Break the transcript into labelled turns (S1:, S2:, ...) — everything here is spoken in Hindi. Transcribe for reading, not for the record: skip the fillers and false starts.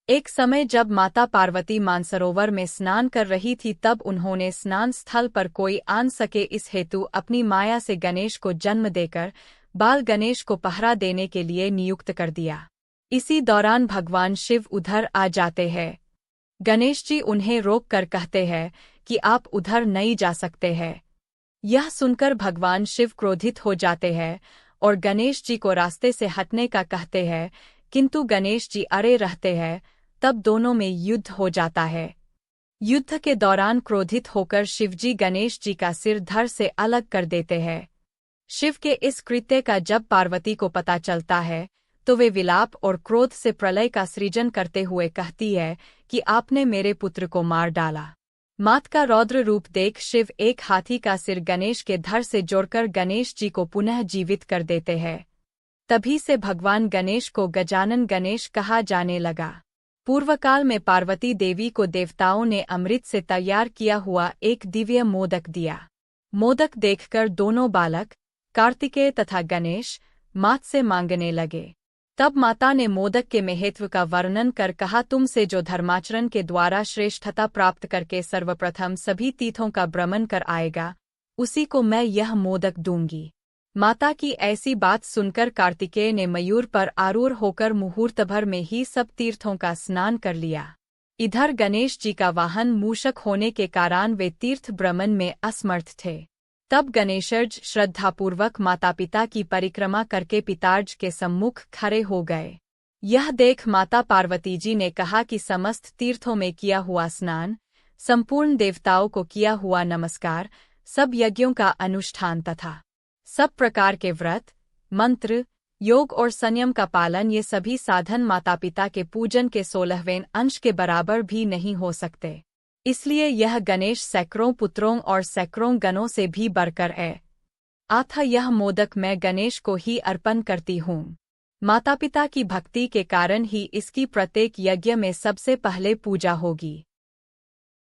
S1: एक समय जब माता पार्वती मानसरोवर में स्नान कर रही थी, तब उन्होंने स्नान स्थल पर कोई आन सके इस हेतु अपनी माया से गणेश को जन्म देकर बाल गणेश को पहरा देने के लिए नियुक्त कर दिया। इसी दौरान भगवान शिव उधर आ जाते हैं। गणेश जी उन्हें रोक कर कहते हैं कि आप उधर नहीं जा सकते हैं। यह सुनकर भगवान शिव क्रोधित हो जाते हैं और गणेश जी को रास्ते से हटने का कहते हैं, किंतु गणेश जी अड़े रहते हैं। तब दोनों में युद्ध हो जाता है। युद्ध के दौरान क्रोधित होकर शिवजी गणेश जी का सिर धड़ से अलग कर देते हैं। शिव के इस कृत्य का जब पार्वती को पता चलता है तो वे विलाप और क्रोध से प्रलय का सृजन करते हुए कहती है कि आपने मेरे पुत्र को मार डाला। मात का रौद्र रूप देख शिव एक हाथी का सिर गणेश के धड़ से जोड़कर गणेश जी को पुनः जीवित कर देते हैं। तभी से भगवान गणेश को गजानन गणेश कहा जाने लगा। पूर्वकाल में पार्वती देवी को देवताओं ने अमृत से तैयार किया हुआ एक दिव्य मोदक दिया। मोदक देखकर दोनों बालक कार्तिकेय तथा गणेश मात से मांगने लगे। तब माता ने मोदक के महत्व का वर्णन कर कहा, तुमसे जो धर्माचरण के द्वारा श्रेष्ठता प्राप्त करके सर्वप्रथम सभी तीर्थों का भ्रमण कर आएगा, उसी को मैं यह मोदक दूंगी। माता की ऐसी बात सुनकर कार्तिकेय ने मयूर पर आरूढ़ होकर मुहूर्त भर में ही सब तीर्थों का स्नान कर लिया। इधर गणेश जी का वाहन मूषक होने के कारण वे तीर्थ भ्रमण में असमर्थ थे। तब गणेशर्ज श्रद्धापूर्वक माता पिता की परिक्रमा करके पितार्ज के सम्मुख खड़े हो गए। यह देख माता पार्वती जी ने कहा कि समस्त तीर्थों में किया हुआ स्नान, संपूर्ण देवताओं को किया हुआ नमस्कार, सब यज्ञों का अनुष्ठान तथा सब प्रकार के व्रत, मंत्र, योग और संयम का पालन, ये सभी साधन माता पिता के पूजन के 16वें अंश के बराबर भी नहीं हो सकते। इसलिए यह गणेश सैकड़ों पुत्रों और सैकड़ों गणों से भी बढ़कर है। अतः यह मोदक मैं गणेश को ही अर्पण करती हूँ। माता पिता की भक्ति के कारण ही इसकी प्रत्येक यज्ञ में सबसे पहले पूजा होगी।